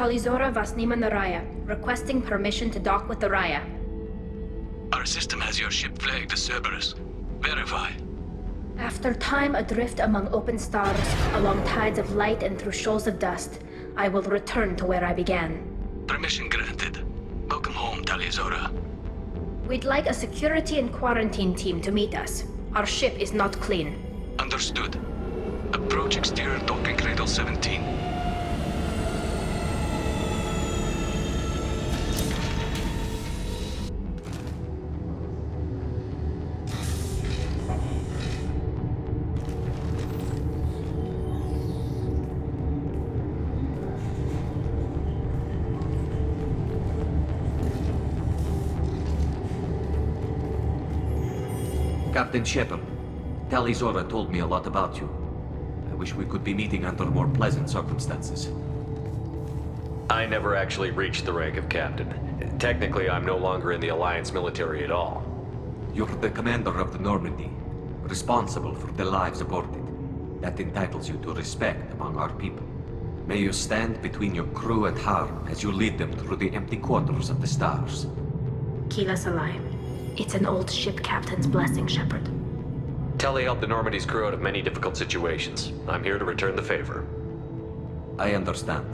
Talizora Vasnima Naraya, requesting permission to dock with the Raya. Our system has your ship flagged as Cerberus. Verify. After time adrift among open stars, along tides of light and through shoals of dust, I will return to where I began. Permission granted. Welcome home, Talizora. We'd like a security and quarantine team to meet us. Our ship is not clean. Understood. Approach exterior docking cradle 17. Captain Shepard, Talizora told me a lot about you. I wish we could be meeting under more pleasant circumstances. I never actually reached the rank of captain. Technically, I'm no longer in the Alliance military at all. You're the commander of the Normandy, responsible for the lives aborted. That entitles you to respect among our people. May you stand between your crew and harm as you lead them through the empty quarters of the stars. Kila Salai. It's an old ship captain's blessing, Shepard. Telly helped the Normandy's crew out of many difficult situations. I'm here to return the favor. I understand.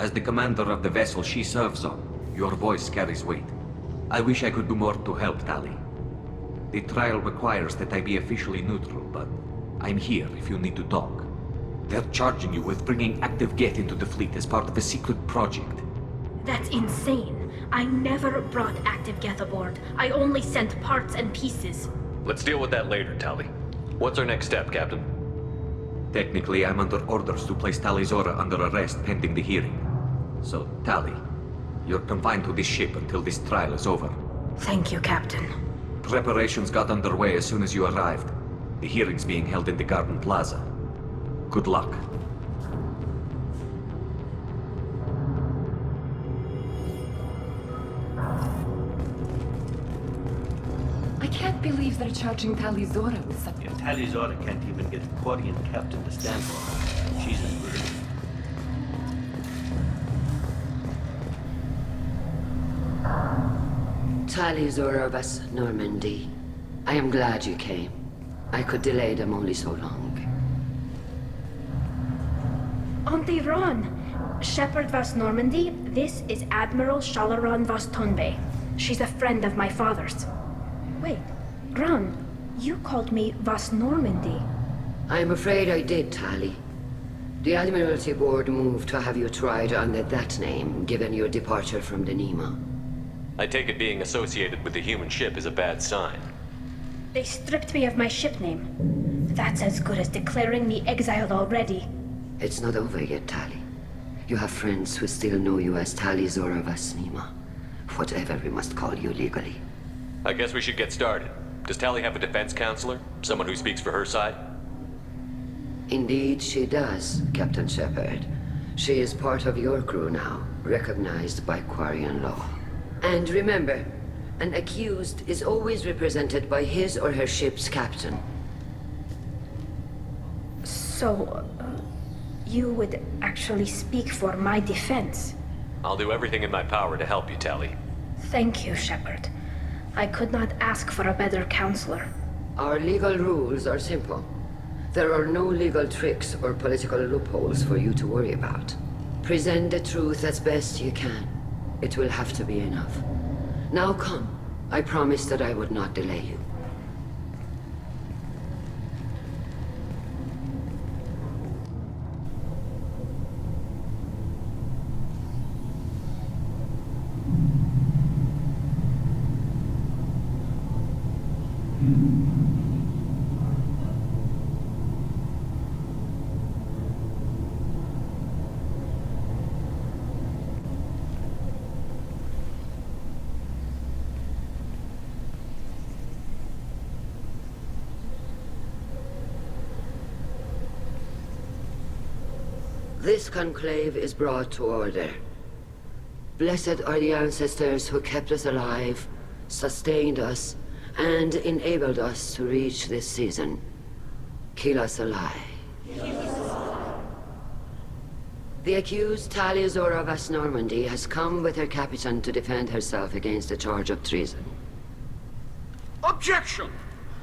As the commander of the vessel she serves on, your voice carries weight. I wish I could do more to help Tali. The trial requires that I be officially neutral, but I'm here if you need to talk. They're charging you with bringing active Geth into the fleet as part of a secret project. That's insane. I never brought active Geth aboard. I only sent parts and pieces. Let's deal with that later, Tali. What's our next step, Captain? Technically, I'm under orders to place Talizora under arrest pending the hearing. So, Tali, you're confined to this ship until this trial is over. Thank you, Captain. Preparations got underway as soon as you arrived. The hearing's being held in the Garden Plaza. Good luck. I can't believe they're charging Talizora with such... Yeah, Talizora can't even get a Quarian captain to stand for her. She's a bird. Talizora Vas Normandy. I am glad you came. I could delay them only so long. Auntie Ron! Shepard Vas Normandy, this is Admiral Shalaran Vas Tonbe. She's a friend of my father's. Wait, Ron, you called me Vas Normandy. I'm afraid I did, Tali. The Admiralty Board moved to have you tried under that name, given your departure from the Nima. I take it being associated with the human ship is a bad sign. They stripped me of my ship name. That's as good as declaring me exiled already. It's not over yet, Tali. You have friends who still know you as Talizora Vas Nima. Whatever we must call you legally. I guess we should get started. Does Tali have a defense counselor? Someone who speaks for her side? Indeed, she does, Captain Shepard. She is part of your crew now, recognized by Quarian law. And remember, an accused is always represented by his or her ship's captain. So, you would actually speak for my defense? I'll do everything in my power to help you, Tali. Thank you, Shepard. I could not ask for a better counselor. Our legal rules are simple. There are no legal tricks or political loopholes for you to worry about. Present the truth as best you can. It will have to be enough. Now come. I promised that I would not delay you. This conclave is brought to order. Blessed are the ancestors who kept us alive, sustained us, and enabled us to reach this season. Kila Salai. The accused, Talia Zora Vas Normandy, has come with her captain to defend herself against a charge of treason. Objection!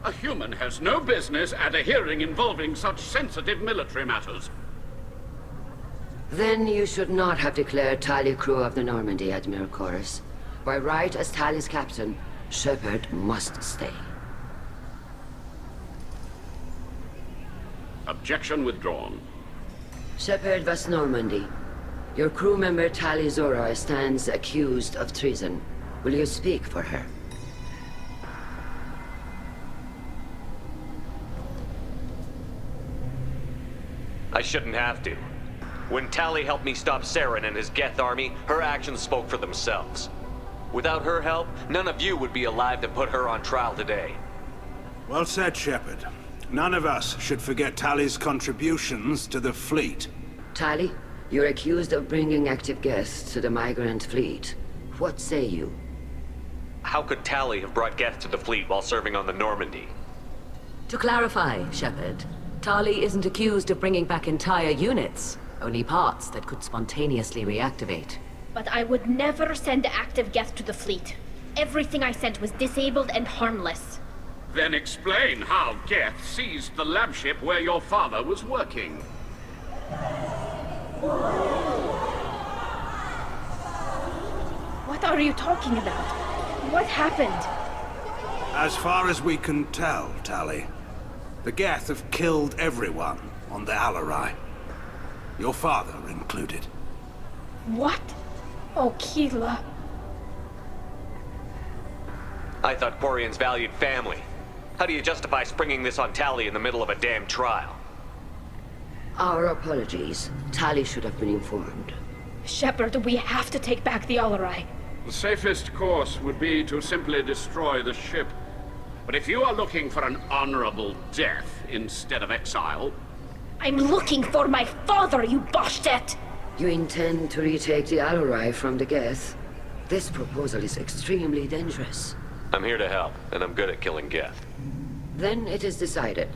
A human has no business at a hearing involving such sensitive military matters. Then you should not have declared Talia crew of the Normandy, Admiral Chorus. By right as Talia's captain, Shepard must stay. Objection withdrawn. Shepard Vas Normandy, your crew member Talia Zora stands accused of treason. Will you speak for her? I shouldn't have to. When Tali helped me stop Saren and his Geth army, her actions spoke for themselves. Without her help, none of you would be alive to put her on trial today. Well said, Shepard. None of us should forget Tali's contributions to the fleet. Tali, you're accused of bringing active Geth to the migrant fleet. What say you? How could Tali have brought Geth to the fleet while serving on the Normandy? To clarify, Shepard, Tali isn't accused of bringing back entire units, only parts that could spontaneously reactivate. But I would never send active Geth to the fleet. Everything I sent was disabled and harmless. Then explain how Geth seized the lab ship where your father was working. What are you talking about? What happened? As far as we can tell, Tali, the Geth have killed everyone on the Alarai. Your father included. What? Oh, Keela. I thought Quarians valued family. How do you justify springing this on Tali in the middle of a damn trial? Our apologies. Tali should have been informed. Shepard, we have to take back the Alarai. The safest course would be to simply destroy the ship. But if you are looking for an honorable death instead of exile... I'm looking for my father, you Boshtet! You intend to retake the Alarai from the Geth? This proposal is extremely dangerous. I'm here to help, and I'm good at killing Geth. Then it is decided.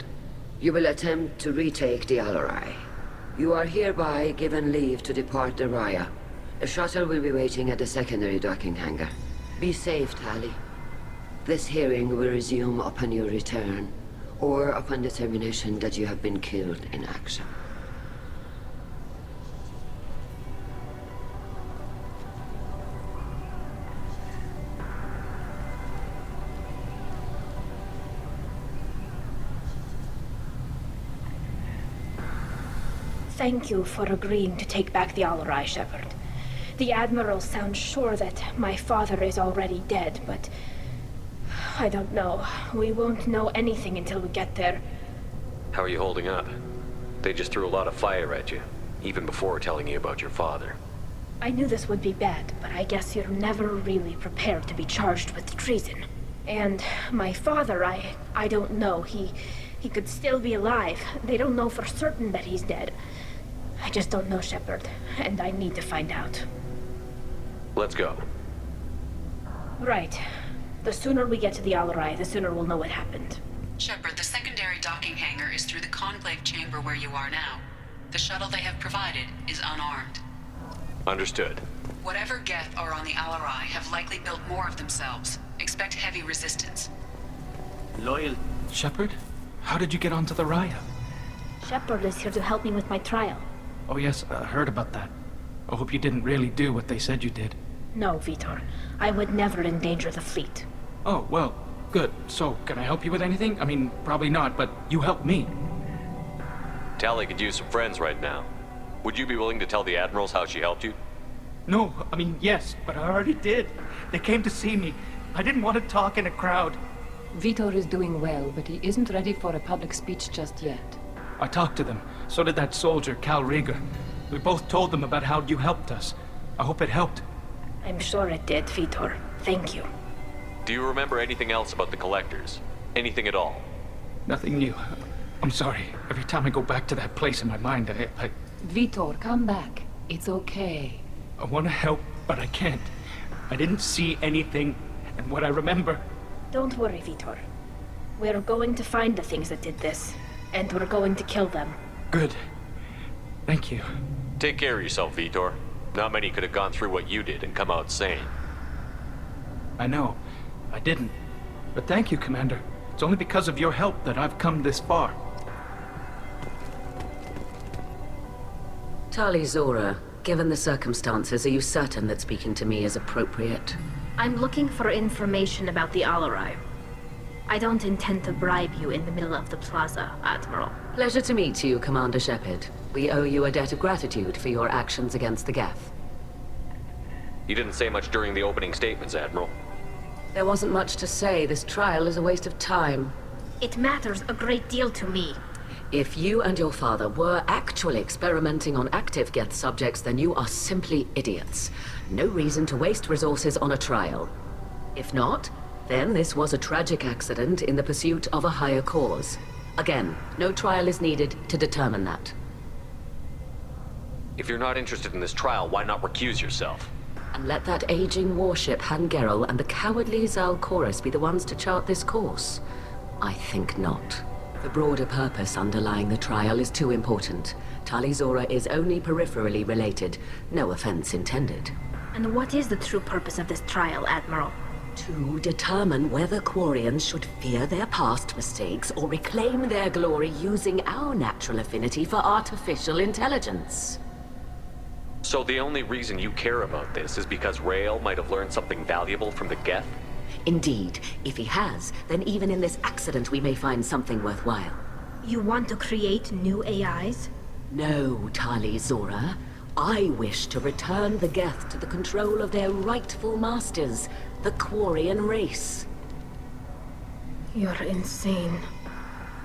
You will attempt to retake the Alarai. You are hereby given leave to depart the Raya. A shuttle will be waiting at the secondary docking hangar. Be safe, Tali. This hearing will resume upon your return, or upon determination that you have been killed in action. Thank you for agreeing to take back the Alarai, Shepard. The Admiral sounds sure that my father is already dead, but... I don't know. We won't know anything until we get there. How are you holding up? They just threw a lot of fire at you, even before telling you about your father. I knew this would be bad, but I guess you're never really prepared to be charged with treason. And my father, I don't know. He could still be alive. They don't know for certain that he's dead. I just don't know, Shepard, and I need to find out. Let's go. Right. The sooner we get to the Alarai, the sooner we'll know what happened. Shepard, the secondary docking hangar is through the conclave chamber where you are now. The shuttle they have provided is unarmed. Understood. Whatever Geth are on the Alarai have likely built more of themselves. Expect heavy resistance. Loyal. Shepard? How did you get onto the Raya? Shepard is here to help me with my trial. Oh yes, I heard about that. I hope you didn't really do what they said you did. No, Vitor. I would never endanger the fleet. Oh, well, good. So, can I help you with anything? I mean, probably not, but you helped me. Tali could use some friends right now. Would you be willing to tell the Admirals how she helped you? No, I mean, yes, but I already did. They came to see me. I didn't want to talk in a crowd. Vitor is doing well, but he isn't ready for a public speech just yet. I talked to them. So did that soldier, Cal Rieger. We both told them about how you helped us. I hope it helped. I'm sure it did, Vitor. Thank you. Do you remember anything else about the Collectors? Anything at all? Nothing new. I'm sorry. Every time I go back to that place in my mind, I Vitor, come back. It's okay. I want to help, but I can't. I didn't see anything, and what I remember... Don't worry, Vitor. We're going to find the things that did this, and we're going to kill them. Good. Thank you. Take care of yourself, Vitor. Not many could have gone through what you did and come out sane. I know. I didn't. But thank you, Commander. It's only because of your help that I've come this far. Tali Zora, given the circumstances, are you certain that speaking to me is appropriate? I'm looking for information about the Alarai. I don't intend to bribe you in the middle of the plaza, Admiral. Pleasure to meet you, Commander Shepard. We owe you a debt of gratitude for your actions against the Geth. You didn't say much during the opening statements, Admiral. There wasn't much to say. This trial is a waste of time. It matters a great deal to me. If you and your father were actually experimenting on active Geth subjects, then you are simply idiots. No reason to waste resources on a trial. If not, then this was a tragic accident in the pursuit of a higher cause. Again, no trial is needed to determine that. If you're not interested in this trial, why not recuse yourself? And let that aging warship Hangerel and the cowardly Zalcorus be the ones to chart this course? I think not. The broader purpose underlying the trial is too important. Tali Zora is only peripherally related. No offense intended. And what is the true purpose of this trial, Admiral? To determine whether Quarians should fear their past mistakes or reclaim their glory using our natural affinity for artificial intelligence. So the only reason you care about this is because Rael might have learned something valuable from the Geth? Indeed. If he has, then even in this accident we may find something worthwhile. You want to create new AIs? No, Tali Zora. I wish to return the Geth to the control of their rightful masters, the Quarian race. You're insane.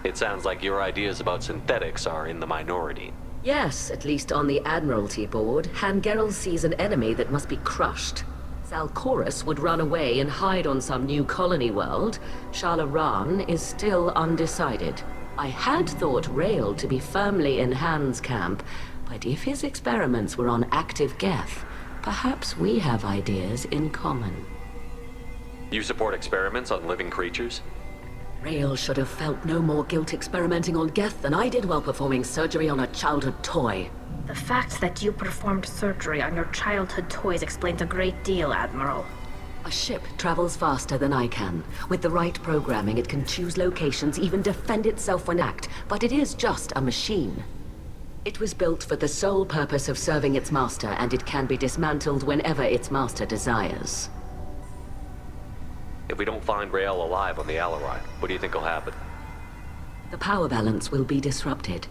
It sounds like your ideas about synthetics are in the minority. Yes, at least on the Admiralty board, Hangerel sees an enemy that must be crushed. Zalcorus would run away and hide on some new colony world. Shalaran is still undecided. I had thought Rael to be firmly in Han's camp, but if his experiments were on active Geth, perhaps we have ideas in common. You support experiments on living creatures? Rael should have felt no more guilt experimenting on Geth than I did while performing surgery on a childhood toy. The fact that you performed surgery on your childhood toys explains a great deal, Admiral. A ship travels faster than I can. With the right programming, it can choose locations, even defend itself when attacked, but it is just a machine. It was built for the sole purpose of serving its master, and it can be dismantled whenever its master desires. If we don't find Rael alive on the Alarai, what do you think will happen? The power balance will be disrupted.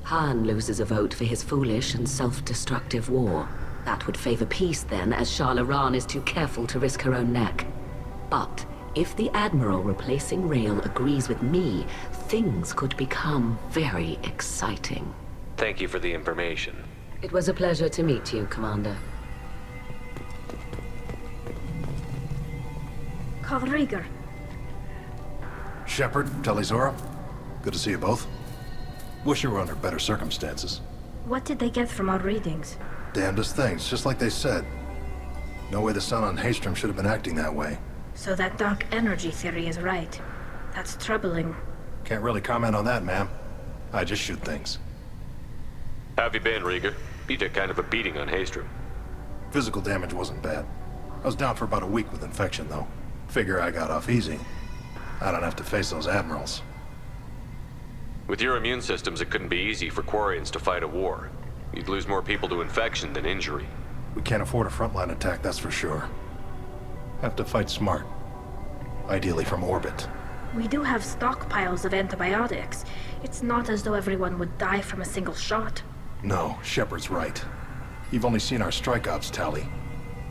Han loses a vote for his foolish and self-destructive war. That would favor peace then, as Shalaran is too careful to risk her own neck. But if the Admiral replacing Rael agrees with me, things could become very exciting. Thank you for the information. It was a pleasure to meet you, Commander. Carl Rieger. Shepard, Tali Zora. Good to see you both. Wish you were under better circumstances. What did they get from our readings? Damnedest things, just like they said. No way the sun on Haystrom should have been acting that way. So that dark energy theory is right. That's troubling. Can't really comment on that, ma'am. I just shoot things. How have you been, Rieger? You took kind of a beating on Haystrom. Physical damage wasn't bad. I was down for about a week with infection, though. Figure I got off easy. I don't have to face those admirals. With your immune systems, it couldn't be easy for Quarians to fight a war. You'd lose more people to infection than injury. We can't afford a frontline attack, that's for sure. Have to fight smart. Ideally from orbit. We do have stockpiles of antibiotics. It's not as though everyone would die from a single shot. No, Shepard's right. You've only seen our strike ops, Tali.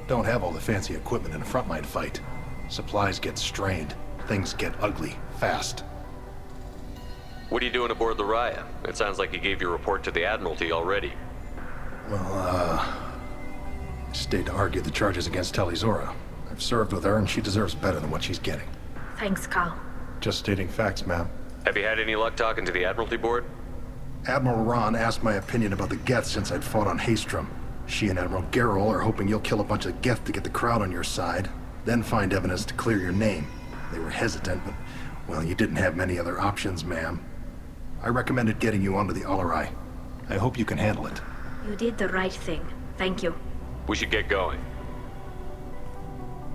Don't have all the fancy equipment in a frontline fight. Supplies get strained. Things get ugly, fast. What are you doing aboard the Raya? It sounds like you gave your report to the Admiralty already. Well, stayed to argue the charges against Tali Zora. I've served with her, and she deserves better than what she's getting. Thanks, Carl. Just stating facts, ma'am. Have you had any luck talking to the Admiralty board? Admiral Ron asked my opinion about the Geth since I'd fought on Haystrom. She and Admiral Gerrel are hoping you'll kill a bunch of Geth to get the crowd on your side, then find evidence to clear your name. They were hesitant, but, well, you didn't have many other options, ma'am. I recommended getting you onto the Alarai. I hope you can handle it. You did the right thing. Thank you. We should get going.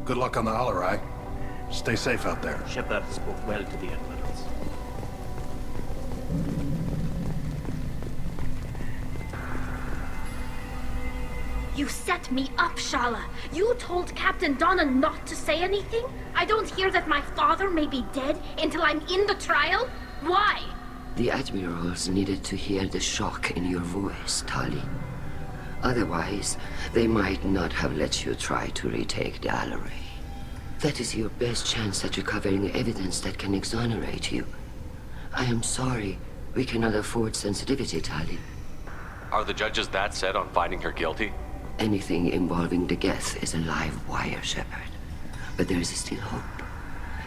Good luck on the Alarai. Stay safe out there. Shepard spoke well to the admirals. You set me up, Shala. You told Captain Donna not to say anything? I don't hear that my father may be dead until I'm in the trial? Why? The admirals needed to hear the shock in your voice, Tali. Otherwise, they might not have let you try to retake the Alarai. That is your best chance at recovering evidence that can exonerate you. I am sorry. We cannot afford sensitivity, Tali. Are the judges that set on finding her guilty? Anything involving the Geth is a live wire, Shepard. But there is still hope.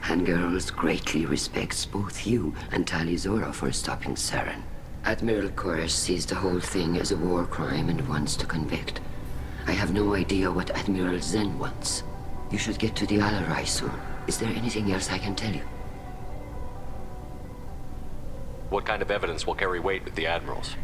Hangirls greatly respects both you and Tali Zora for stopping Saren. Admiral Koresh sees the whole thing as a war crime and wants to convict. I have no idea what Admiral Zen wants. You should get to the Alarai soon. Is there anything else I can tell you? What kind of evidence will carry weight with the admirals?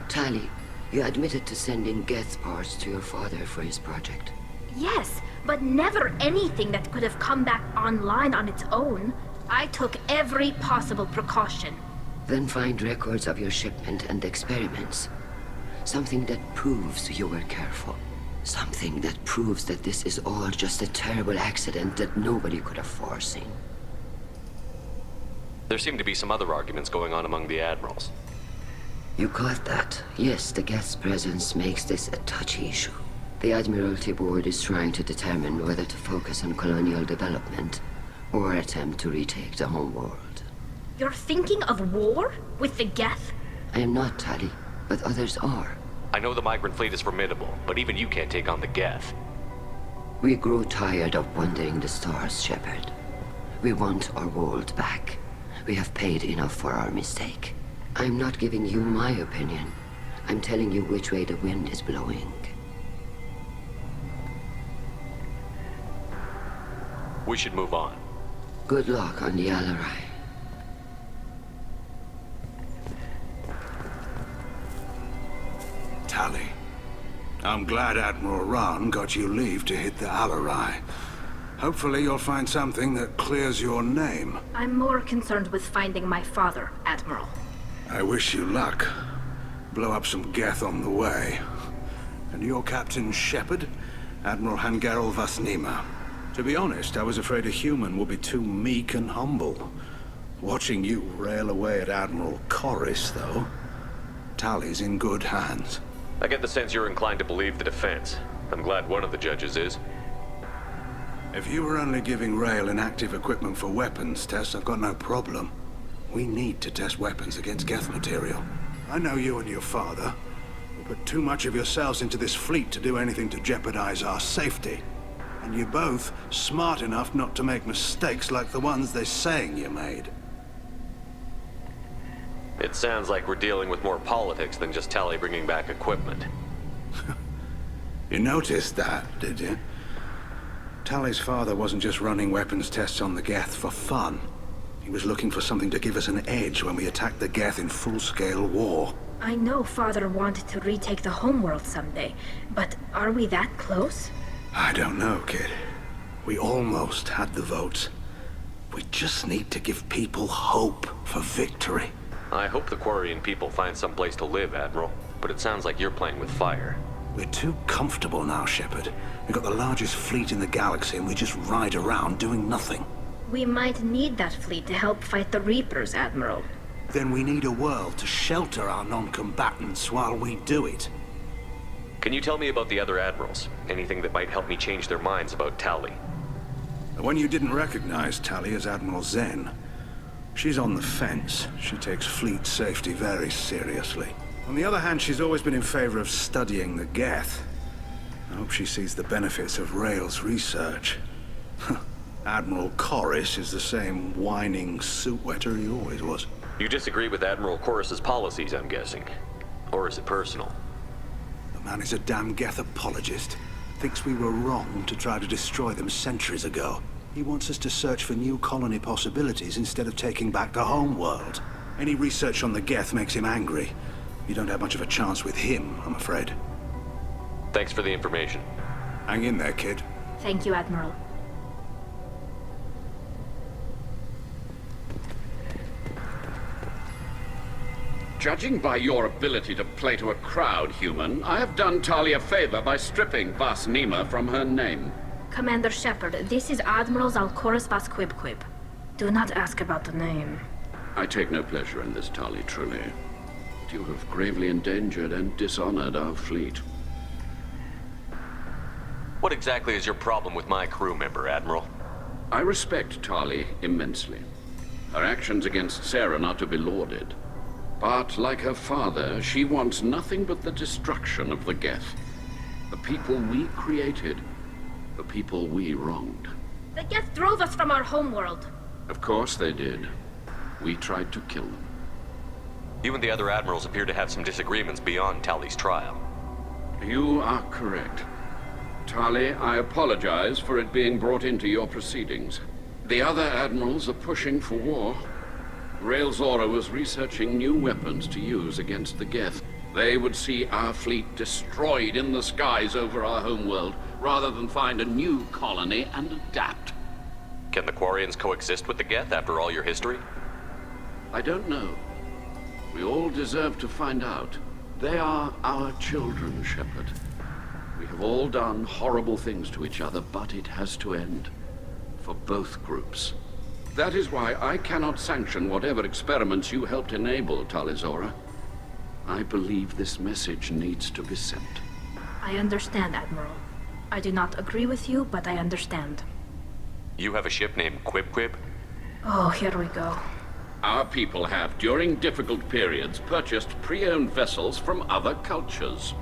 Tali, you admitted to sending Geth parts to your father for his project. Yes, but never anything that could have come back online on its own. I took every possible precaution. Then find records of your shipment and experiments. Something that proves you were careful. Something that proves that this is all just a terrible accident that nobody could have foreseen. There seem to be some other arguments going on among the admirals. You caught that? Yes, the Geth's presence makes this a touchy issue. The Admiralty Board is trying to determine whether to focus on colonial development or attempt to retake the homeworld. You're thinking of war? With the Geth? I am not, Tali, but others are. I know the migrant fleet is formidable, but even you can't take on the Geth. We grow tired of wandering the stars, Shepard. We want our world back. We have paid enough for our mistake. I'm not giving you my opinion. I'm telling you which way the wind is blowing. We should move on. Good luck on the Alarai. Tali, I'm glad Admiral Rahn got you leave to hit the Alarai. Hopefully you'll find something that clears your name. I'm more concerned with finding my father, Admiral. I wish you luck. Blow up some Geth on the way. And your Captain Shepard? Admiral Hangerel Vasnima. To be honest, I was afraid a human would be too meek and humble. Watching you rail away at Admiral Corris, though. Tali's in good hands. I get the sense you're inclined to believe the defense. I'm glad one of the judges is. If you were only giving Rail inactive equipment for weapons tests, I've got no problem. We need to test weapons against Geth material. I know you and your father. You put too much of yourselves into this fleet to do anything to jeopardize our safety. And you're both smart enough not to make mistakes like the ones they're saying you made. It sounds like we're dealing with more politics than just Tali bringing back equipment. You noticed that, did you? Tali's father wasn't just running weapons tests on the Geth for fun. He was looking for something to give us an edge when we attacked the Geth in full-scale war. I know Father wanted to retake the homeworld someday, but are we that close? I don't know, kid. We almost had the votes. We just need to give people hope for victory. I hope the Quarian people find some place to live, Admiral. But it sounds like you're playing with fire. We're too comfortable now, Shepard. We've got the largest fleet in the galaxy and we just ride around doing nothing. We might need that fleet to help fight the Reapers, Admiral. Then we need a world to shelter our non-combatants while we do it. Can you tell me about the other admirals? Anything that might help me change their minds about Tali? When you didn't recognize Tali as Admiral Zen, she's on the fence. She takes fleet safety very seriously. On the other hand, she's always been in favor of studying the Geth. I hope she sees the benefits of Rail's research. Admiral Corris is the same whining suit-wetter he always was. You disagree with Admiral Corris's policies, I'm guessing. Or is it personal? The man is a damn Geth apologist. Thinks we were wrong to try to destroy them centuries ago. He wants us to search for new colony possibilities instead of taking back the home world. Any research on the Geth makes him angry. You don't have much of a chance with him, I'm afraid. Thanks for the information. Hang in there, kid. Thank you, Admiral. Judging by your ability to play to a crowd, human, I have done Talia a favor by stripping Vas Nima from her name. Commander Shepard, this is Admiral Zalkoris Vas Quibquib. Do not ask about the name. I take no pleasure in this, Tali, truly. But you have gravely endangered and dishonored our fleet. What exactly is your problem with my crew member, Admiral? I respect Tali immensely. Her actions against Saren are to be lauded. But, like her father, she wants nothing but the destruction of the Geth. The people we created. The people we wronged. The Geth drove us from our homeworld. Of course they did. We tried to kill them. You and the other admirals appear to have some disagreements beyond Tali's trial. You are correct. Tali, I apologize for it being brought into your proceedings. The other admirals are pushing for war. Rael'Zora was researching new weapons to use against the Geth. They would see our fleet destroyed in the skies over our homeworld, rather than find a new colony and adapt. Can the Quarians coexist with the Geth after all your history? I don't know. We all deserve to find out. They are our children, Shepard. We have all done horrible things to each other, but it has to end. For both groups. That is why I cannot sanction whatever experiments you helped enable, Tali'Zorah. I believe this message needs to be sent. I understand, Admiral. I do not agree with you, but I understand. You have a ship named Quibquib? Oh, here we go. Our people have, during difficult periods, purchased pre-owned vessels from other cultures.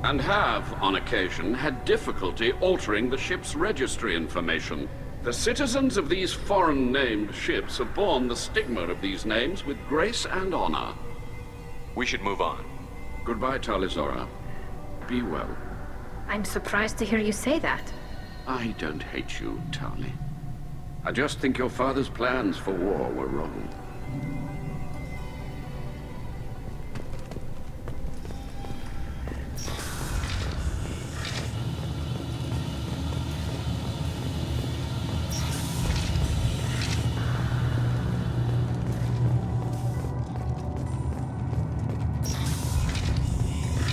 And have, on occasion, had difficulty altering the ship's registry information. The citizens of these foreign-named ships have borne the stigma of these names with grace and honor. We should move on. Goodbye, Tali'Zorah. Be well. I'm surprised to hear you say that. I don't hate you, Tali. I just think your father's plans for war were wrong.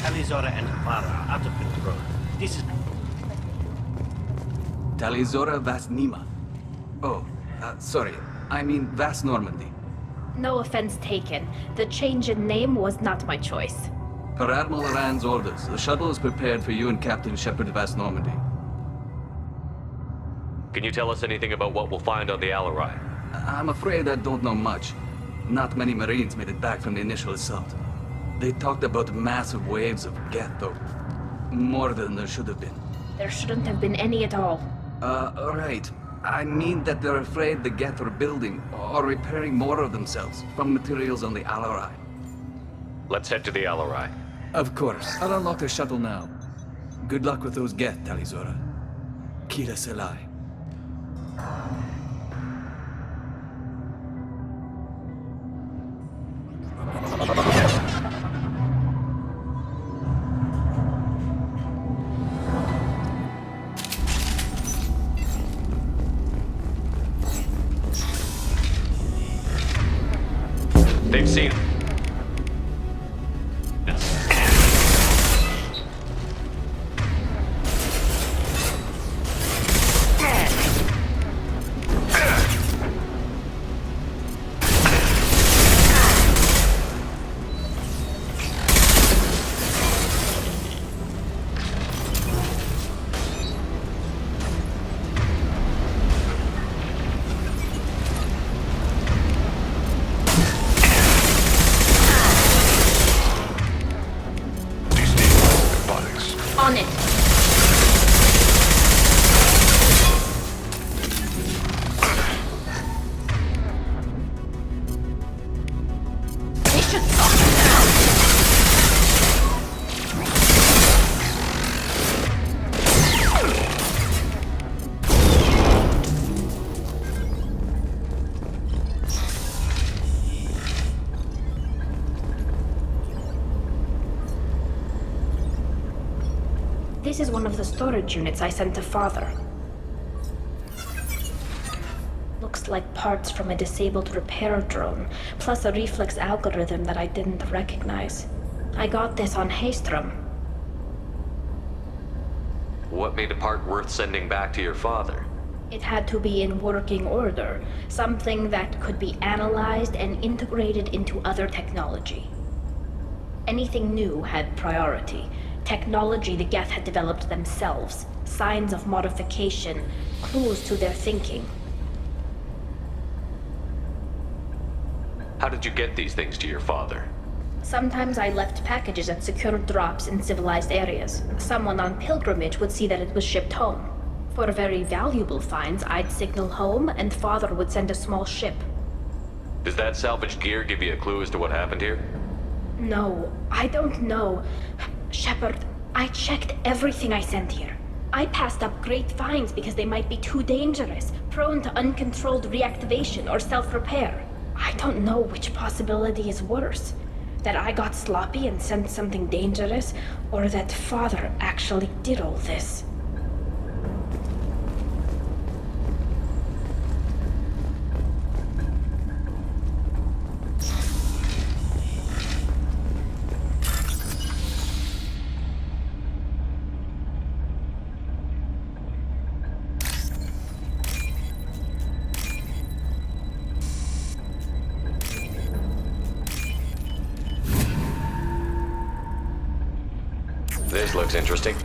Tali'Zorah and her father are out of control. This is... Tali'Zorah Vas Nima. Oh, sorry. I mean Vas Normandy. No offense taken. The change in name was not my choice. Per Admiral Rand's orders, the shuttle is prepared for you and Captain Shepard Vas Normandy. Can you tell us anything about what we'll find on the Alarai? I'm afraid I don't know much. Not many Marines made it back from the initial assault. They talked about massive waves of Geth, though. More than there should have been. There shouldn't have been any at all. Right. I mean that they're afraid the Geth are building or repairing more of themselves from materials on the Alarai. Let's head to the Alarai. Of course. I'll unlock the shuttle now. Good luck with those Geth, Tali'Zorah. Kira Selai. They've seen... On it. They should stop now. This is one of the storage units I sent to Father. Looks like parts from a disabled repair drone, plus a reflex algorithm that I didn't recognize. I got this on Haystrom. What made a part worth sending back to your father? It had to be in working order, something that could be analyzed and integrated into other technology. Anything new had priority. Technology the Geth had developed themselves, signs of modification, clues to their thinking. How did you get these things to your father? Sometimes I left packages at secured drops in civilized areas. Someone on pilgrimage would see that it was shipped home. For very valuable finds, I'd signal home, and Father would send a small ship. Does that salvaged gear give you a clue as to what happened here? No, I don't know. Shepard, I checked everything I sent here. I passed up great finds because they might be too dangerous, prone to uncontrolled reactivation or self-repair. I don't know which possibility is worse. That I got sloppy and sent something dangerous, or that Father actually did all this. This looks interesting.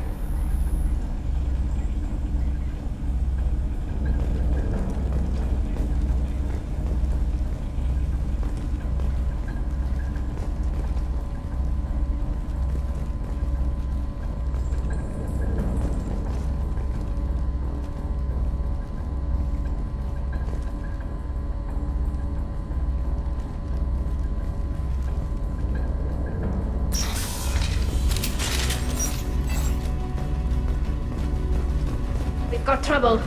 Got trouble.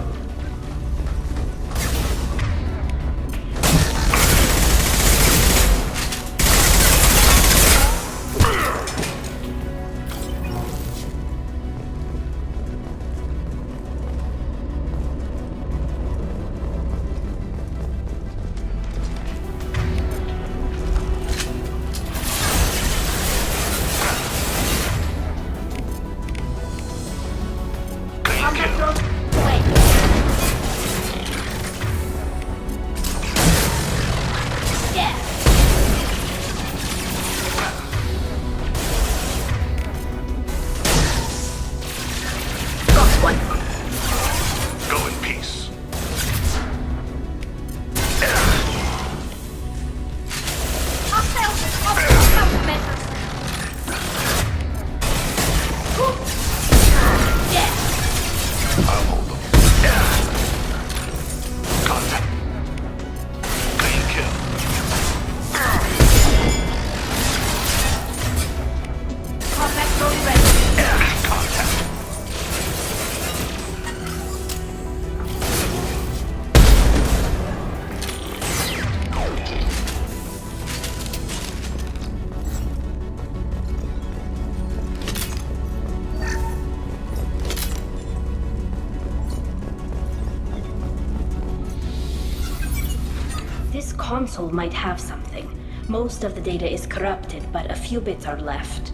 This console might have something. Most of the data is corrupted, but a few bits are left.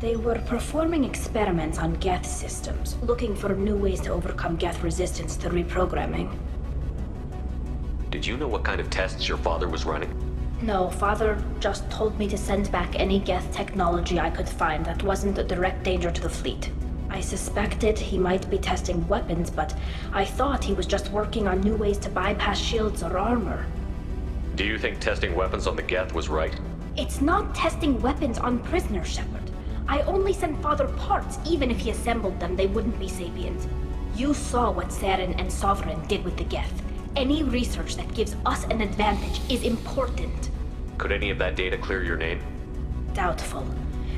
They were performing experiments on Geth systems, looking for new ways to overcome Geth resistance to reprogramming. Did you know what kind of tests your father was running? No, Father just told me to send back any Geth technology I could find that wasn't a direct danger to the fleet. I suspected he might be testing weapons, but I thought he was just working on new ways to bypass shields or armor. Do you think testing weapons on the Geth was right? It's not testing weapons on prisoners, Shepard. I only sent Father parts. Even if he assembled them, they wouldn't be sapient. You saw what Saren and Sovereign did with the Geth. Any research that gives us an advantage is important. Could any of that data clear your name? Doubtful.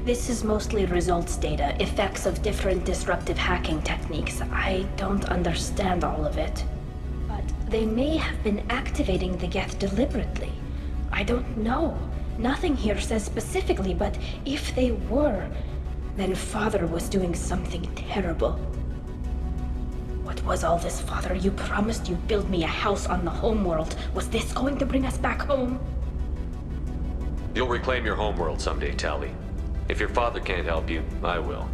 This is mostly results data, effects of different disruptive hacking techniques. I don't understand all of it. But they may have been activating the Geth deliberately. I don't know. Nothing here says specifically, but if they were, then Father was doing something terrible. What was all this, Father? You promised you'd build me a house on the homeworld. Was this going to bring us back home? You'll reclaim your homeworld someday, Tali. If your father can't help you, I will.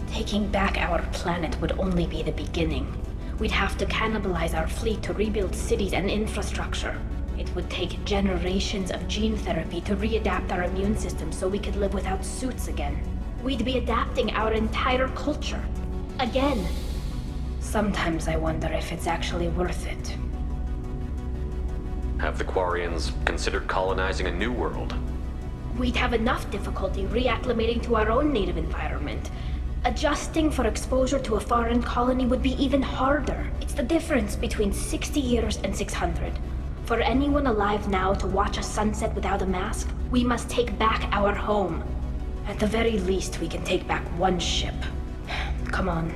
Taking back our planet would only be the beginning. We'd have to cannibalize our fleet to rebuild cities and infrastructure. It would take generations of gene therapy to readapt our immune system so we could live without suits again. We'd be adapting our entire culture. Again. Sometimes I wonder if it's actually worth it. Have the Quarians considered colonizing a new world? We'd have enough difficulty reacclimating to our own native environment. Adjusting for exposure to a foreign colony would be even harder. It's the difference between 60 years and 600. For anyone alive now to watch a sunset without a mask, we must take back our home. At the very least, we can take back one ship. Come on.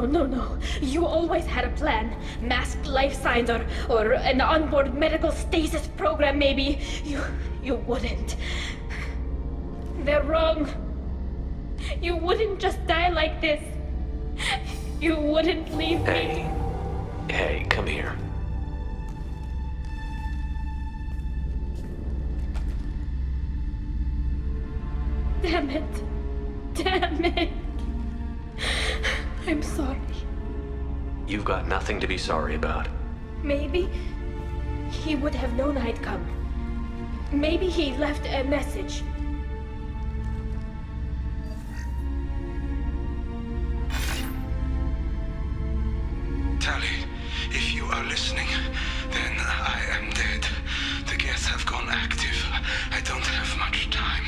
No. You always had a plan. Masked life signs or an onboard medical stasis program, maybe. You wouldn't. They're wrong. You wouldn't just die like this. You wouldn't leave me. Hey, come here. Damn it. I'm sorry. You've got nothing to be sorry about. Maybe he would have known I'd come. Maybe he left a message. Tali, if you are listening, then I am dead. The Geth have gone active. I don't have much time.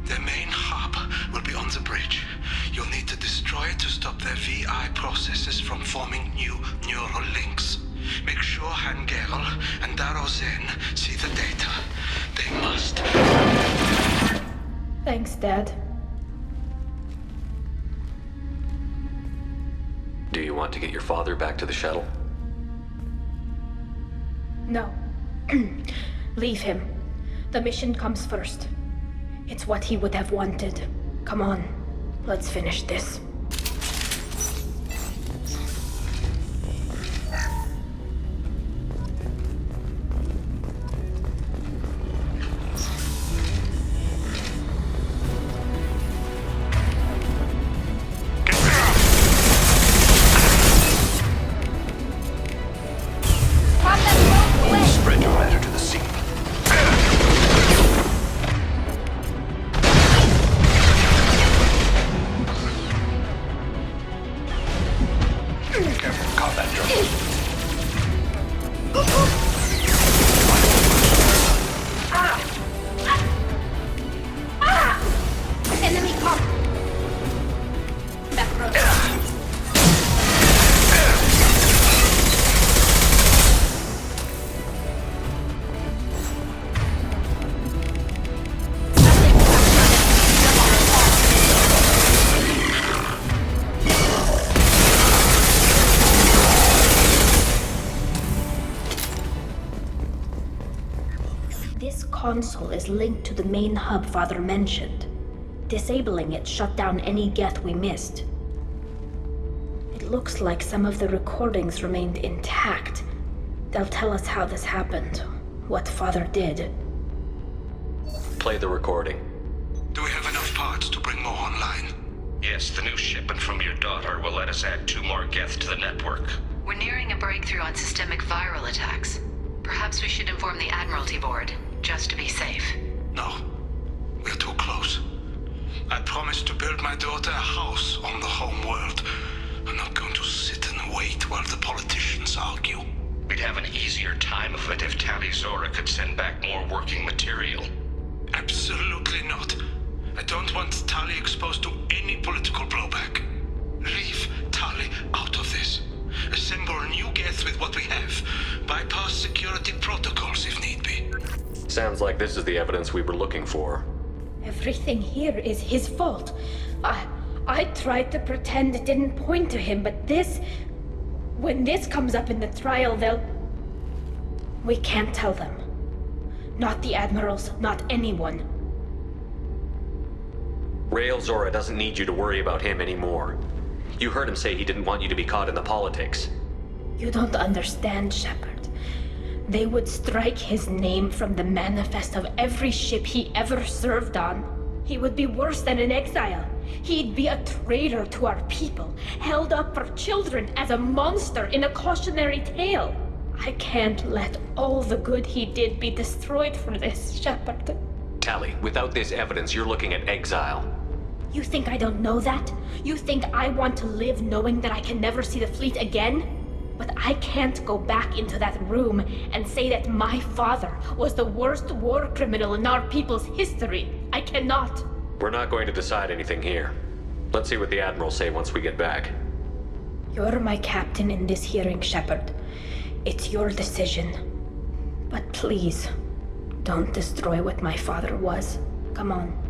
The main hub will be on the bridge. You'll need to destroy it to stop their VI processes from forming new neural links. Make sure Han-Gerl and Daro Zen see the data. They must. Thanks, Dad. Do you want to get your father back to the shuttle? No. Leave him. The mission comes first. It's what he would have wanted. Come on, let's finish this. Spread your matter to the sea. console is linked to the main hub Father mentioned. Disabling it shut down any Geth we missed. It looks like some of the recordings remained intact. They'll tell us how this happened, what Father did. Play the recording. Do we have enough parts to bring more online? Yes, the new shipment from your daughter will let us add 2 more Geth to the network. We're nearing a breakthrough on systemic viral attacks. Perhaps we should inform the Admiralty Board, just to be safe. No. We're too close. I promised to build my daughter a house on the home world. I'm not going to sit and wait while the politicians argue. We'd have an easier time of it if Tali Zora could send back more working material. Absolutely not. I don't want Tali exposed to any political blowback. Leave Tali out of this. Assemble a new Geth with what we have. Bypass security protocols if need be. Sounds like this is the evidence we were looking for. Everything here is his fault. I tried to pretend it didn't point to him, but this... When this comes up in the trial, they'll... We can't tell them. Not the Admirals, not anyone. Rael Zora doesn't need you to worry about him anymore. You heard him say he didn't want you to be caught in the politics. You don't understand, Shepard. They would strike his name from the manifest of every ship he ever served on. He would be worse than an exile. He'd be a traitor to our people, held up for children as a monster in a cautionary tale. I can't let all the good he did be destroyed for this, Shepard. Tali, without this evidence, you're looking at exile. You think I don't know that? You think I want to live knowing that I can never see the fleet again? But I can't go back into that room and say that my father was the worst war criminal in our people's history. I cannot. We're not going to decide anything here. Let's see what the Admirals say once we get back. You're my captain in this hearing, Shepard. It's your decision. But please, don't destroy what my father was. Come on.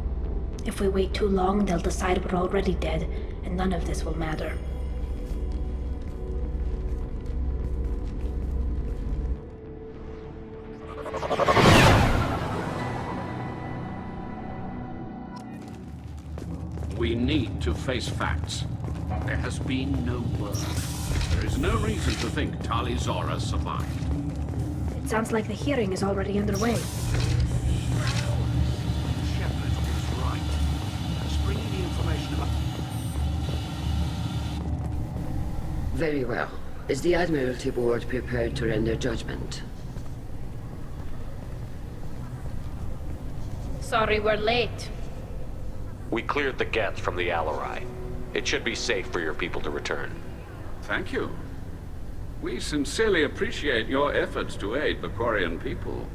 If we wait too long, they'll decide we're already dead, and none of this will matter. We need to face facts. There has been no word. There is no reason to think Tali Zora survived. It sounds like the hearing is already underway. Shepard was right. Let's bring you the information about... Very well. Is the Admiralty Board prepared to render judgment? Sorry we're late. We cleared the Geth from the Alarai. It should be safe for your people to return. Thank you. We sincerely appreciate your efforts to aid the Quarian people.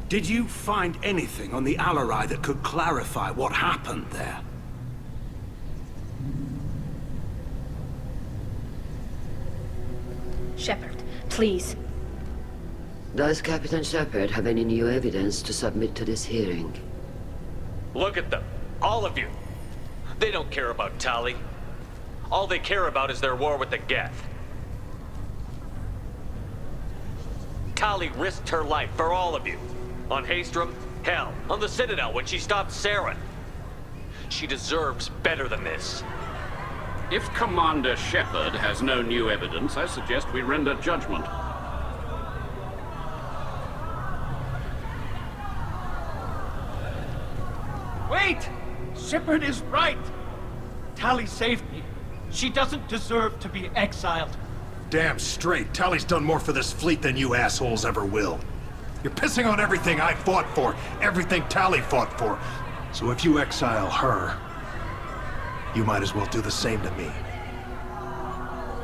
Did you find anything on the Alarai that could clarify what happened there? Shepard, please. Does Captain Shepard have any new evidence to submit to this hearing? Look at them. All of you. They don't care about Tali. All they care about is their war with the Geth. Tali risked her life for all of you. On Haestrom, hell, on the Citadel when she stopped Saren. She deserves better than this. If Commander Shepard has no new evidence, I suggest we render judgment. Wait! Shepard is right! Tali saved me. She doesn't deserve to be exiled. Damn straight. Tali's done more for this fleet than you assholes ever will. You're pissing on everything I fought for, everything Tali fought for. So if you exile her, you might as well do the same to me.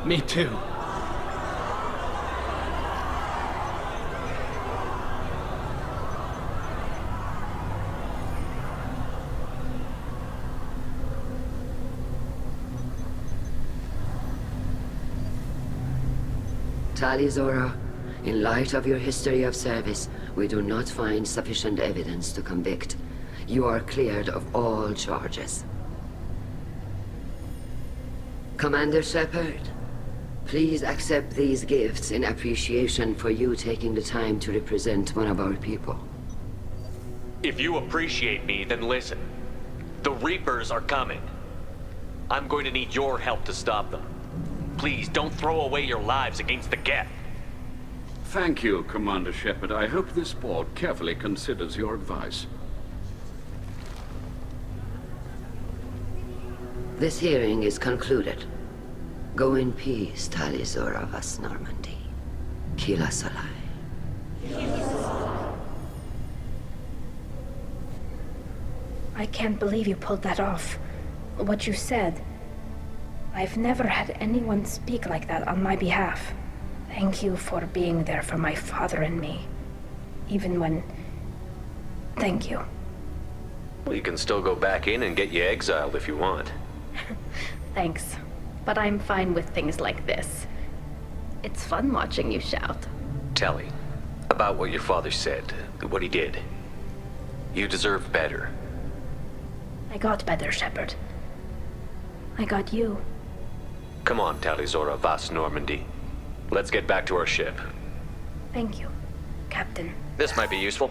Me too. Tali Zora, in light of your history of service, we do not find sufficient evidence to convict. You are cleared of all charges. Commander Shepard, please accept these gifts in appreciation for you taking the time to represent one of our people. If you appreciate me, then listen. The Reapers are coming. I'm going to need your help to stop them. Please, don't throw away your lives against the Geth. Thank you, Commander Shepard. I hope this board carefully considers your advice. This hearing is concluded. Go in peace, Tali Zora Vas Normandy. Kila Salai. I can't believe you pulled that off. What you said. I've never had anyone speak like that on my behalf. Thank you for being there for my father and me. Even when... Thank you. Well, you can still go back in and get you exiled if you want. Thanks. But I'm fine with things like this. It's fun watching you shout. Tali, about what your father said, what he did. You deserve better. I got better, Shepard. I got you. Come on, Tali Zora Vas Normandy. Let's get back to our ship. Thank you, Captain. This might be useful.